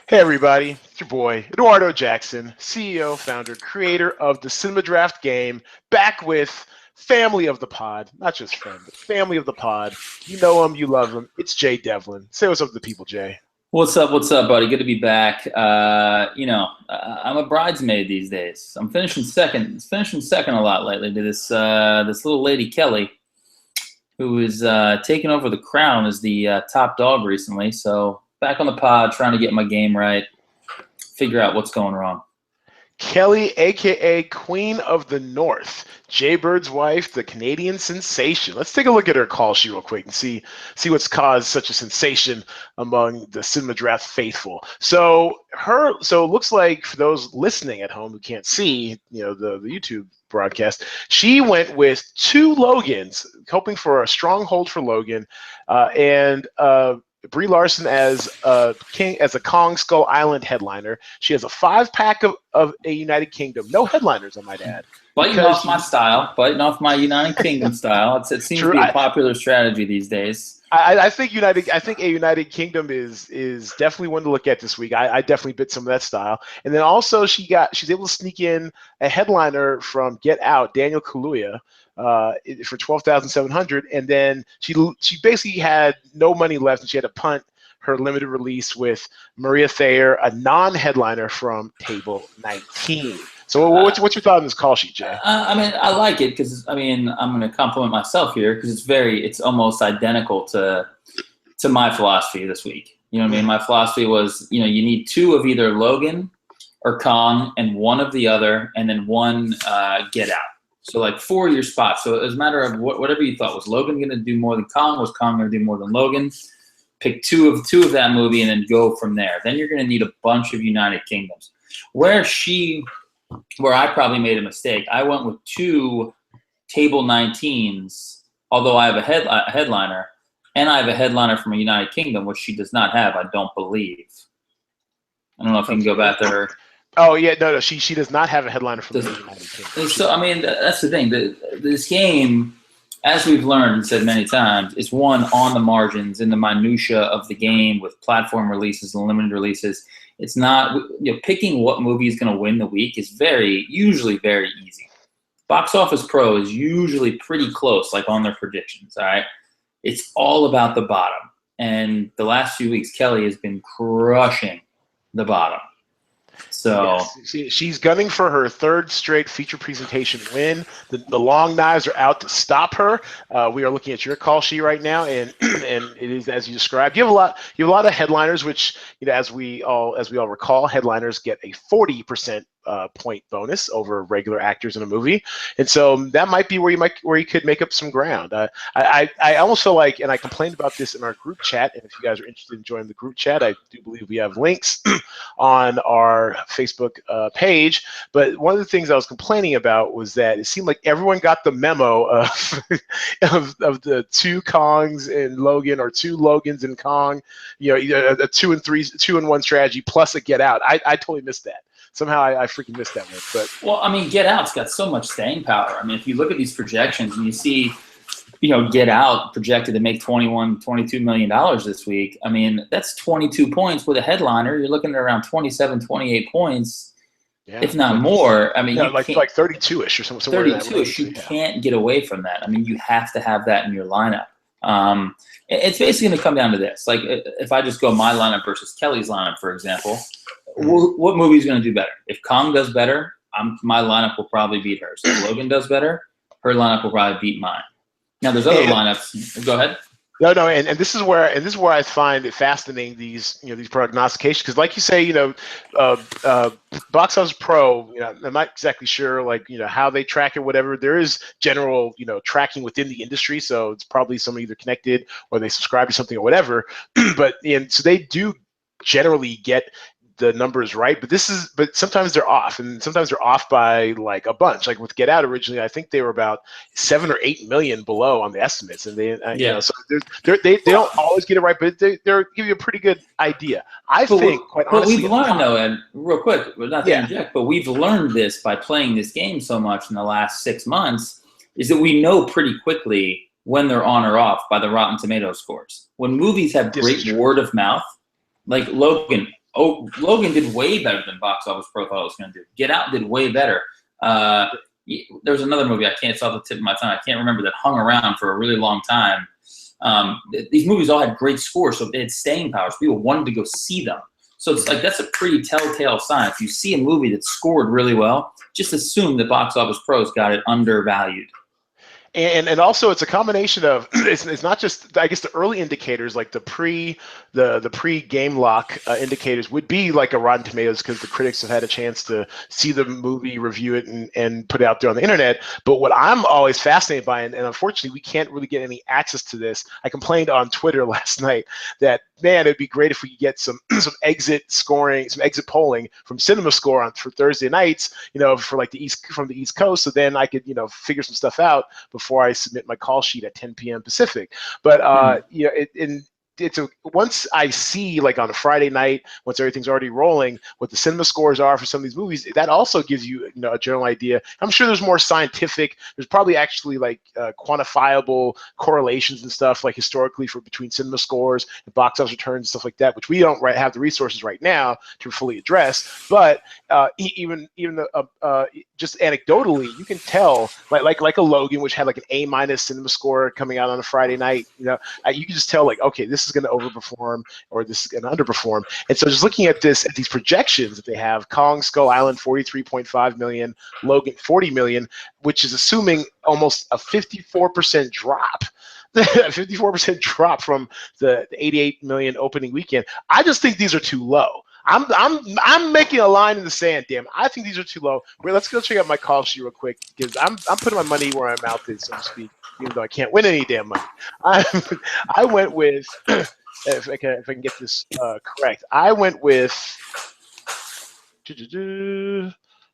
Hey everybody, it's your boy Eduardo Jackson, CEO, founder, creator of the Cinema Draft game, back with family of the pod, not just friend, but family of the pod. You know him, you love him. It's Jay Devlin. Say what's up to the people, Jay. What's up, buddy? Good to be back. I'm a bridesmaid these days. I'm finishing second a lot lately to this little lady Kelly, who is taking over the crown as the top dog recently. So back on the pod, trying to get my game right, figure out what's going wrong. Kelly, aka Queen of the North, Jay Bird's wife, the Canadian sensation. Let's take a look at her call sheet real quick and see what's caused such a sensation among the Cinema Draft faithful. So it looks like for those listening at home who can't see, the YouTube broadcast, she went with two Logans, hoping for a strong hold for Logan, and Brie Larson as a Kong Skull Island headliner. She has a 5-pack of a United Kingdom. No headliners, I might add. Biting off my style, biting off my United Kingdom style. It seems to be a popular strategy these days. I think a United Kingdom is definitely one to look at this week. I definitely bit some of that style. And then also she's able to sneak in a headliner from Get Out, Daniel Kaluuya, for $12,700, and then she basically had no money left, and she had to punt her limited release with Maria Thayer, a non-headliner from Table 19. So what's your thought on this call sheet, Jay? I like it because I'm going to compliment myself here because it's almost identical to my philosophy this week. You know what I mean? My philosophy was, you need two of either Logan or Kong and one of the other, and then one Get Out. So like 4 of your spots. So it was a matter of whatever you thought. Was Logan going to do more than Kong? Was Kong going to do more than Logan? Pick two of that movie and then go from there. Then you're going to need a bunch of United Kingdoms. Where I probably made a mistake, I went with two Table 19s, although I have a headliner, and I have a headliner from a United Kingdom, which she does not have, I don't believe. I don't know if you can go back to her. Oh yeah, no, she does not have a headliner from the United Kingdom. So that's the thing. This game, as we've learned and said many times, is won on the margins, in the minutia of the game, with platform releases and limited releases. It's not picking what movie is going to win the week is usually very easy. Box Office Pro is usually pretty close, like on their predictions. All right, it's all about the bottom, and the last few weeks, Kelly has been crushing the bottom. So yes. She's gunning for her third straight feature presentation win. The long knives are out to stop her. We are looking at your call sheet right now, and it is as you described. You have a lot of headliners, which as we all recall, headliners get a 40% point bonus over regular actors in a movie, and so that might be where you could make up some ground. I almost feel like, and I complained about this in our group chat, and if you guys are interested in joining the group chat, I do believe we have links on our Facebook page. But one of the things I was complaining about was that it seemed like everyone got the memo of of the two Kongs and Logan, or two Logans and Kong, a 2 and 3, 2-in-1 strategy plus a Get Out. I totally missed that. Somehow I freaking missed that one. Get Out's got so much staying power. If you look at these projections and you see, Get Out projected to make $22 million this week. That's 22 points with a headliner. You're looking at around 27, 28 points, if not more. Like 32-ish or something. 32-ish. You can't get away from that. You have to have that in your lineup. It's basically going to come down to this. Like, if I just go my lineup versus Kelly's lineup, for example, what movie is going to do better? If Kong does better, my lineup will probably beat hers. If Logan does better, her lineup will probably beat mine. Now, there's other lineups. Go ahead. No, and this is where I find it fascinating, these prognostications, because like you say, Box Office Pro, I'm not exactly sure how they track it, whatever. There is general tracking within the industry, so it's probably somebody either connected or they subscribe to something or whatever. So they do generally get the numbers right, but sometimes they're off, and sometimes they're off by like a bunch. Like with Get Out originally, I think they were about 7 or 8 million below on the estimates, and so they don't always get it right, but they give you a pretty good idea. Quite honestly, we've learned though, and real quick, not to interject, but we've learned this by playing this game so much in the last 6 months, is that we know pretty quickly when they're on or off by the Rotten Tomatoes scores. When movies have great word of mouth, like Logan, Oh, Logan did way better than Box Office Pro thought it was going to do. Get Out did way better. There's another movie it's off the tip of my tongue. I can't remember that hung around for a really long time. These movies all had great scores, so they had staying powers. People wanted to go see them. So it's like that's a pretty telltale sign. If you see a movie that scored really well, just assume that Box Office Pro's got it undervalued. And also it's a combination of it's not just, I guess, the early indicators like the pre game lock indicators would be like a Rotten Tomatoes, because the critics have had a chance to see the movie, review it, and put it out there on the internet. But what I'm always fascinated by, and unfortunately we can't really get any access to this. I complained on Twitter last night that, man, it'd be great if we could get some exit scoring, some exit polling from CinemaScore for Thursday nights, for like from the East Coast, so then I could figure some stuff out before I submit my call sheet at 10 p.m. Pacific. But once I see, like on a Friday night, once everything's already rolling, what the cinema scores are for some of these movies, that also gives you, a general idea. I'm sure there's more scientific. There's probably actually like quantifiable correlations and stuff, like historically between cinema scores and box office returns and stuff like that, which we don't have the resources right now to fully address. But even just anecdotally, you can tell, like a Logan, which had like an A- cinema score coming out on a Friday night. You can just tell, like, okay, this is going to overperform or this is going to underperform. And so just looking at these projections that they have, Kong Skull Island 43.5 million, Logan 40 million, which is assuming almost a 54% drop. A 54% drop from the 88 million opening weekend. I just think these are too low. I'm making a line in the sand, damn. I think these are too low. Let's go check out my call sheet real quick, because I'm putting my money where my mouth is, so to speak, even though I can't win any damn money. I went with if I can get this correct. I went with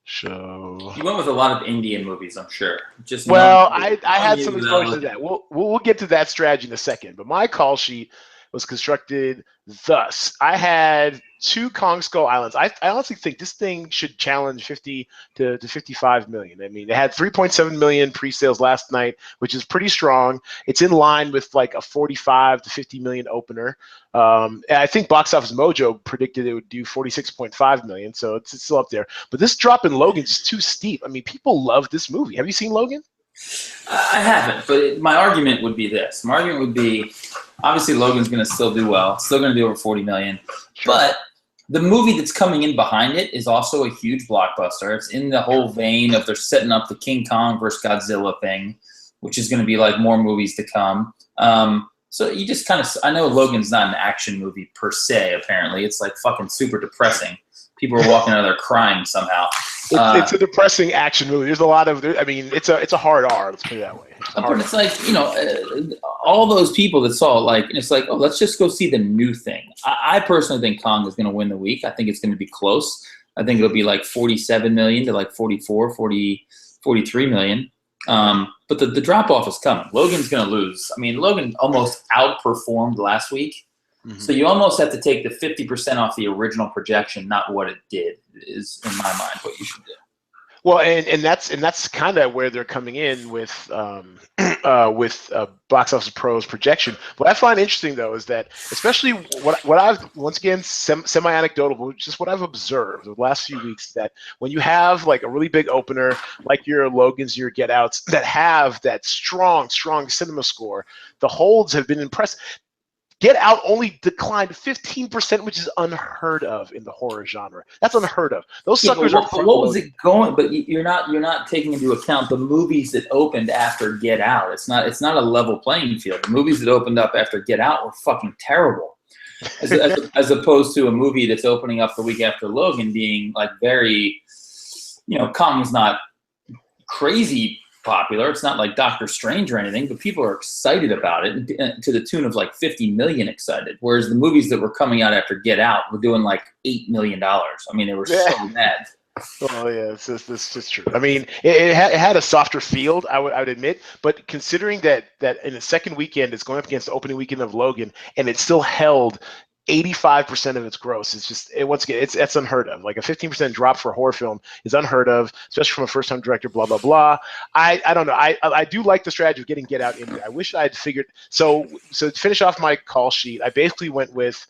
show. You went with a lot of Indian movies, I'm sure. I had some exposure to that. We'll get to that strategy in a second. But my call sheet was constructed thus. I had 2 Kong Skull Islands. I honestly think this thing should challenge 50 to 55 million. I mean, they had 3.7 million pre-sales last night, which is pretty strong. It's in line with like a 45 to 50 million opener. And I think Box Office Mojo predicted it would do 46.5 million, so it's still up there. But this drop in Logan is too steep. I mean, people love this movie. Have you seen Logan? I haven't, but my argument would be this. My argument would be, obviously Logan's going to still do well, still going to do over 40 million, but the movie that's coming in behind it is also a huge blockbuster. It's in the whole vein of they're setting up the King Kong versus Godzilla thing, which is going to be like more movies to come. So you just kind of, I know Logan's not an action movie per se, apparently. It's like fucking super depressing. People are walking out of there crying somehow. It's a depressing action movie. There's a lot of, I mean, it's a hard R. Let's put it that way. But it's like, all those people that saw it, like, it's like, oh, let's just go see the new thing. I personally think Kong is going to win the week. I think it's going to be close. I think it'll be like 47 million to like 44, 40, 43 million. But the drop-off is coming. Logan's going to lose. I mean, Logan almost outperformed last week. Mm-hmm. So you almost have to take the 50% off the original projection, not what it did, is in my mind what you should do. Well, and that's kind of where they're coming in with Box Office Pro's projection. What I find interesting, though, is that especially what I've, once again, semi-anecdotal, just what I've observed the last few weeks, that when you have like a really big opener, like your Logans, your Get Outs, that have that strong cinema score, the holds have been impressive. Get Out only declined 15%, which is unheard of in the horror genre. That's unheard of. Those suckers are. What was it going? But you're not taking into account the movies that opened after Get Out. It's not a level playing field. The movies that opened up after Get Out were fucking terrible, as opposed to a movie that's opening up the week after Logan being like very, Kong's not crazy popular. It's not like Doctor Strange or anything, but people are excited about it to the tune of like 50 million excited. Whereas the movies that were coming out after Get Out were doing like $8 million. I mean, they were so mad. Oh yeah, it's just true. I mean, it had a softer field, I would admit, but considering that in the second weekend it's going up against the opening weekend of Logan, and it still held 85% of its gross. It's just, once again, it's unheard of. Like a 15% drop for a horror film is unheard of, especially from a first-time director. Blah blah blah. I don't know. I do like the strategy of getting Get Out in there. I wish I had figured. So to finish off my call sheet, I basically went with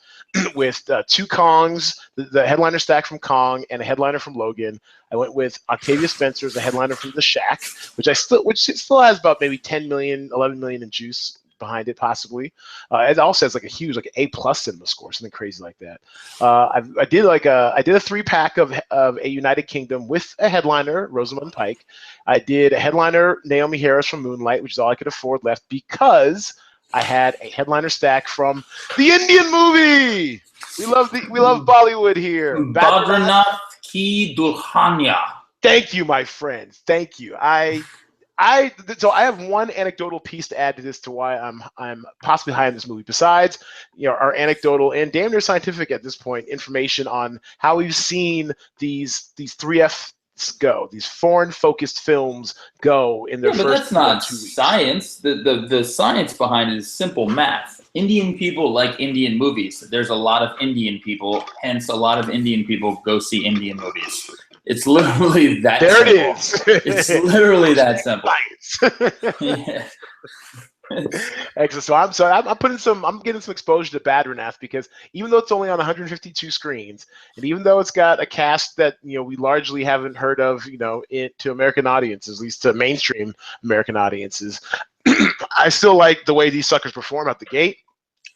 with two Kongs, the headliner stack from Kong and a headliner from Logan. I went with Octavia Spencer as a headliner from The Shack, which still has about maybe 10 million, 11 million in juice behind it, possibly. It also has like a huge like A+ CinemaScore, something crazy like that. I did a 3-pack of a United Kingdom with a headliner, Rosamund Pike. I did a headliner, Naomi Harris from Moonlight, which is all I could afford left because I had a headliner stack from the Indian movie. We love Bollywood here. Badranath Ki Dulhania. Thank you, my friends. Thank you. So I have one anecdotal piece to add to this to why I'm possibly high in this movie. Besides, our anecdotal and damn near scientific at this point information on how we've seen these 3Fs go, these foreign-focused films go in their but first that's not 2 weeks. science. The science behind it is simple math. Indian people like Indian movies. There's a lot of Indian people, hence a lot of Indian people go see Indian movies. It's literally that there simple. It is. It's literally that simple. Yeah. Excellent. So I'm getting some exposure to Badranath because even though it's only on 152 screens, and even though it's got a cast that we largely haven't heard of, to American audiences, at least to mainstream American audiences, I still like the way these suckers perform out the gate.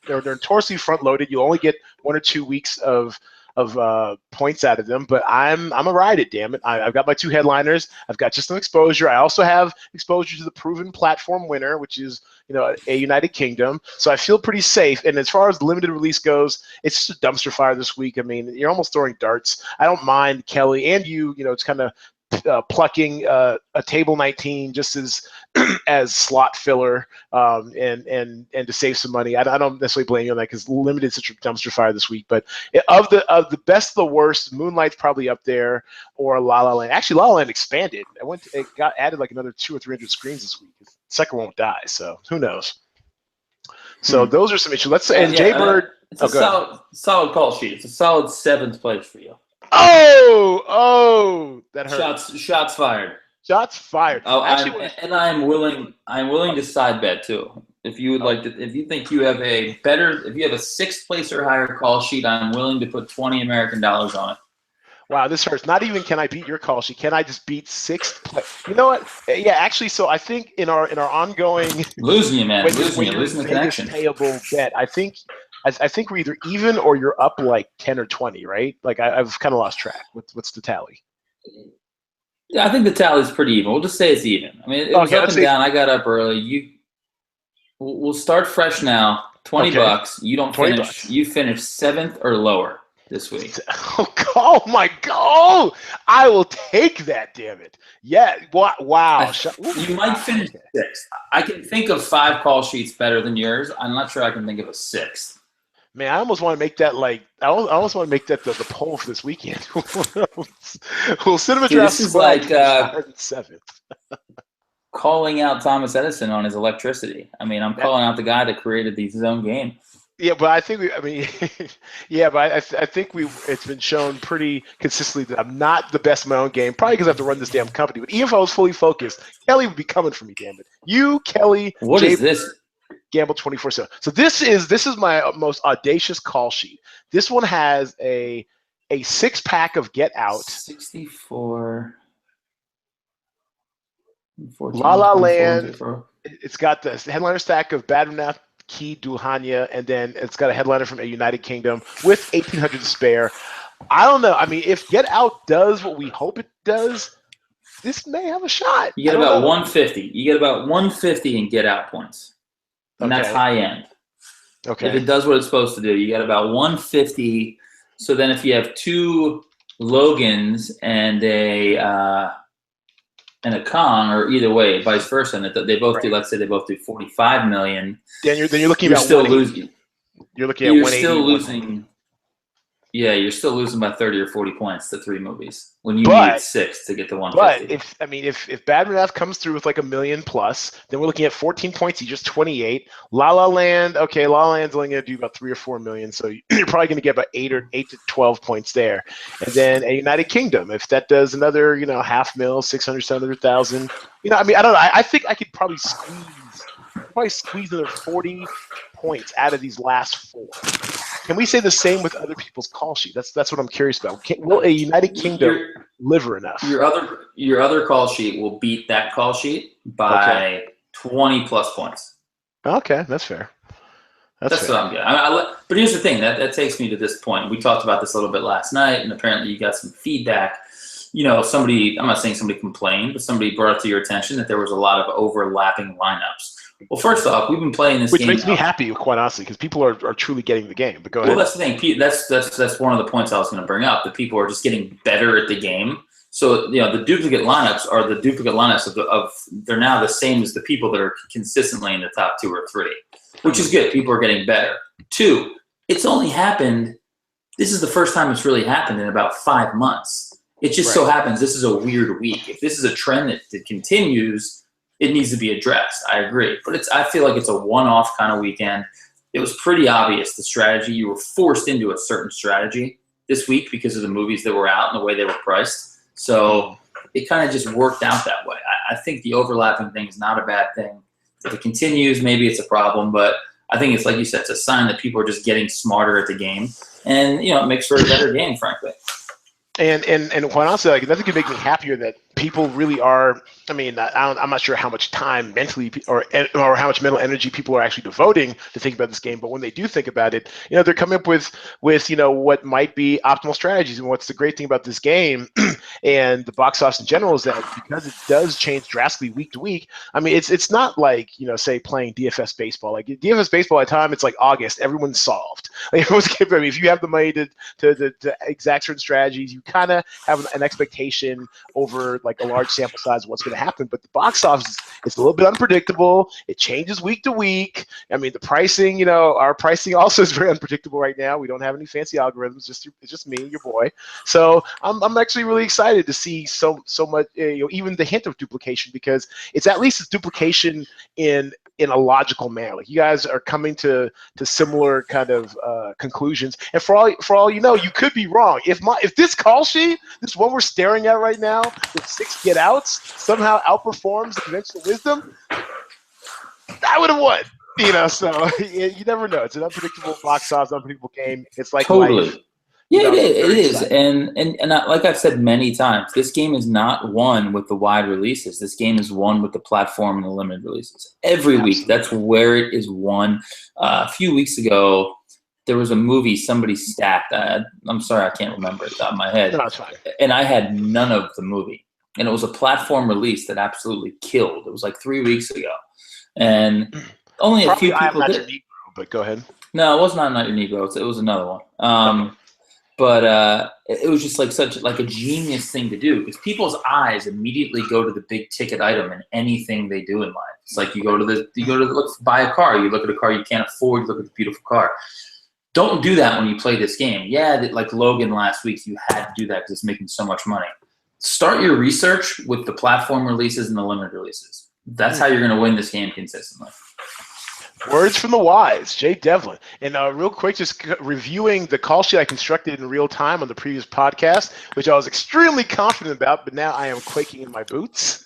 They're notoriously front loaded. You only get 1 or 2 weeks of points out of them, but I'm a ride it, damn it. I've got my 2 headliners. I've got just some exposure. I also have exposure to the proven platform winner, which is a United Kingdom. So I feel pretty safe. And as far as the limited release goes, it's just a dumpster fire this week. I mean, you're almost throwing darts. I don't mind Kelly and you. It's kind of plucking a table 19 just as slot filler and to save some money. I don't necessarily blame you on that because limited is such a dumpster fire this week. But of the best, the worst, Moonlight's probably up there, or La La Land. Actually, La La Land expanded. It got added like another 200 or 300 screens this week. The second won't die, so who knows? So those are some issues. Let's say Jay Bird. It's a solid call sheet. It's a solid 7th place for you. Oh, that hurt. Shots fired. Shots fired. Oh, I'm willing to side bet too. If you would like to, if you think you have if you have a 6th place or higher call sheet, I'm willing to put $20 American on it. Wow, this hurts. Not even can I beat your call sheet. Can I just beat 6th place? You know what? Yeah, actually, so I think in our ongoing losing you, man, losing the connection. Payable bet. I think we're either even or you're up like 10 or 20, right? Like I've kind of lost track. What's the tally? Yeah, I think the tally's pretty even. We'll just say it's even. I mean, it was up and down. I got up early. We'll start fresh now. $20. You don't finish. You finish 7th or lower this week. Oh my God! I will take that. Damn it! Yeah. Wow. You might finish 6th. I can think of 5 call sheets better than yours. I'm not sure I can think of a 6th. Man, I almost want to make that the poll for this weekend. Will Cinema Draft this is like 7th? Calling out Thomas Edison on his electricity. I mean, I'm calling out the guy that created his own game. Yeah, but I think I think it's been shown pretty consistently that I'm not the best in my own game, probably because I have to run this damn company. But even if I was fully focused, Kelly would be coming for me, damn it. You, Kelly, what is this? Gamble 24/7. So this is my most audacious call sheet. This one has a 6-pack of Get Out, 64, 14, La La Land. It's got the headliner stack of Badranath Ki Dulhania, and then it's got a headliner from a United Kingdom with 1,800 to spare. I don't know. I mean, if Get Out does what we hope it does, this may have a shot. You get about 150. You get about 150 in Get Out points. And that's high end. Okay. If it does what it's supposed to do, you get about 150. So then if you have 2 Logans and a Kong, or either way, vice versa, and they both do, let's say they both do 45 million. Then you're looking at still losing. You're looking at 180. Still losing. Yeah, you're still losing by 30 or 40 points to 3 movies when you need 6 to get to 150. But if Badranath comes through with like $1 million plus, then we're looking at 14 points. He's just 28. La La Land, La La Land's only going to do about 3 or 4 million, so you're probably going to get about 8 to 12 points there. And then a United Kingdom, if that does another, $500,000, 600, 700,000. I mean, I don't know. I think I could probably squeeze another 40 points out of these last 4. Can we say the same with other people's call sheet? That's what I'm curious about. Will a United Kingdom liver enough? Your other call sheet will beat that call sheet by 20 plus points. Okay, that's fair. That's fair. what I'm getting. But here's the thing that takes me to this point. We talked about this a little bit last night, and apparently you got some feedback. I'm not saying somebody complained, but somebody brought it to your attention that there was a lot of overlapping lineups. Well, first off, we've been playing this game. Which makes me happy, quite honestly, because people are truly getting the game. But go ahead. Well, that's the thing. That's one of the points I was going to bring up. That people are just getting better at the game. So the duplicate lineups are the duplicate lineups of they're now the same as the people that are consistently in the top 2 or 3, which is good. People are getting better. 2, it's only happened. This is the first time it's really happened in about 5 months. It just so happens this is a weird week. If this is a trend that continues, it needs to be addressed. I agree. But I feel like it's a one-off kind of weekend. It was pretty obvious, the strategy. You were forced into a certain strategy this week because of the movies that were out and the way they were priced. So it kind of just worked out that way. I think the overlapping thing is not a bad thing. If it continues, maybe it's a problem. But I think it's, like you said, it's a sign that people are just getting smarter at the game. And, it makes for a better game, frankly. And quite honestly, like, nothing could make me happier that people really are. I mean, I'm not sure how much time mentally or how much mental energy people are actually devoting to think about this game. But when they do think about it, they're coming up with what might be optimal strategies. And what's the great thing about this game and the box office in general is that because it does change drastically week to week. I mean, it's not like say playing DFS baseball. Like DFS baseball, at time it's like August, everyone's solved. Like, if you have the money to exact certain strategies, you kind of have an expectation over like a large sample size of what's going to happen. But the box office is a little bit unpredictable. It changes week to week. I mean, the pricing, our pricing also is very unpredictable right now. We don't have any fancy algorithms. It's just me and your boy. So I'm actually really excited to see so much, even the hint of duplication, because it's at least it's duplication in a logical manner. Like, you guys are coming to similar kind of conclusions. And for all you know, you could be wrong. If this call sheet, this one we're staring at right now, with 6 get outs, somehow outperforms the conventional wisdom, I would have won. So you never know. It's an unpredictable box office, unpredictable game. It's like totally. Life. Yeah, it is. And like I've said many times, this game is not won with the wide releases. This game is won with the platform and the limited releases. Every week, that's where it is won. A few weeks ago, there was a movie somebody stacked. I'm sorry, I can't remember it off my head. No, it's fine. And I had none of the movie. And it was a platform release that absolutely killed. It was like 3 weeks ago. And only a few people did. Negro, but go ahead. No, it was not Your Negro. It was another one. But it was just like a genius thing to do, because people's eyes immediately go to the big ticket item in anything they do in life. It's like you go to buy a car, you look at a car you can't afford, you look at the beautiful car. Don't do that when you play this game. Yeah, like Logan last week, you had to do that because it's making so much money. Start your research with the platform releases and the limited releases. That's how you're going to win this game consistently. Words from the wise, Jay Devlin. And real quick, just reviewing the call sheet I constructed in real time on the previous podcast, which I was extremely confident about, but now I am quaking in my boots.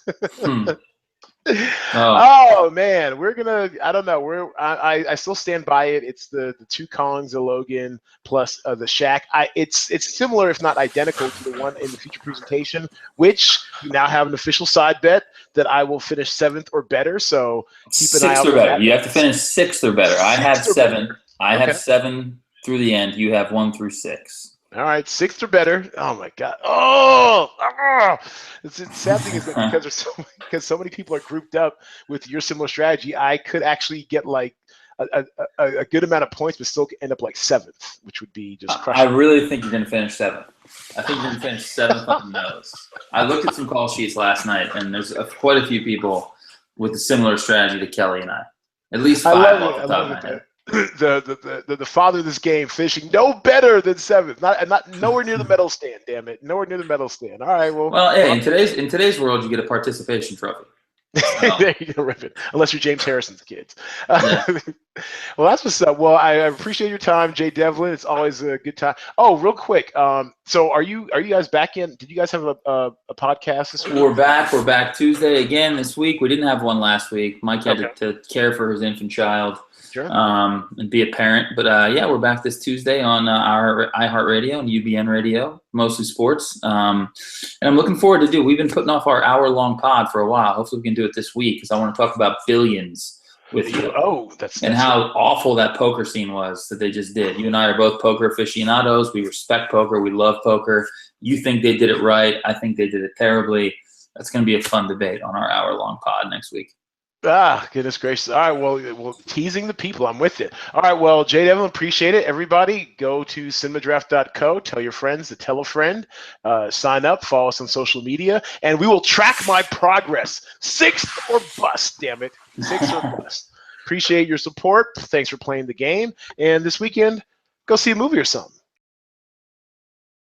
Oh man, I don't know. I still stand by it. It's the 2 Kongs, the Logan plus the Shaq. It's similar, if not identical, to the one in the feature presentation, which we now have an official side bet that I will finish 7th or better. So keep an eye out. 6th or better. You have to finish 6th or better. I have 7. I have 7 through the end. You have 1 through 6. All right, 6th or better. Oh my God! Oh! The sad thing is that because so many people are grouped up with your similar strategy, I could actually get like a good amount of points, but still end up like 7th, which would be just crushing. I really think you're going to finish 7th. I think you're going to finish 7th on the nose. I looked at some call sheets last night, and there's quite a few people with a similar strategy to Kelly and I. At least 5 off the top of my head. The father of this game finishing no better than 7th, not nowhere near the medal stand. Damn it, nowhere near the medal stand. All right, well, hey, in today's world, you get a participation trophy. There you go, rip it. Unless you're James Harrison's kids. Yeah. Well, that's what's up. Well, I appreciate your time, Jay Devlin. It's always a good time. Oh, real quick. So are you guys back in? Did you guys have a podcast this week? We're back. We're back Tuesday again this week. We didn't have one last week. Mike had Okay. to care for his infant child. Sure. And be a parent. But yeah, we're back this Tuesday on our iHeartRadio and UBN Radio, mostly sports. And I'm looking forward to we've been putting off our hour-long pod for a while. Hopefully we can do it this week because I want to talk about billions with you. Oh, that's how awful that poker scene was that they just did. You and I are both poker aficionados. We respect poker. We love poker. You think they did it right. I think they did it terribly. That's going to be a fun debate on our hour-long pod next week. Ah, goodness gracious. All right, well, teasing the people. I'm with it. All right, well, Jay Devlin, appreciate it. Everybody, go to cinemadraft.co. Tell your friends to tell a friend. Sign up. Follow us on social media. And we will track my progress. 6th or bust, damn it. 6th or bust. Appreciate your support. Thanks for playing the game. And this weekend, go see a movie or something.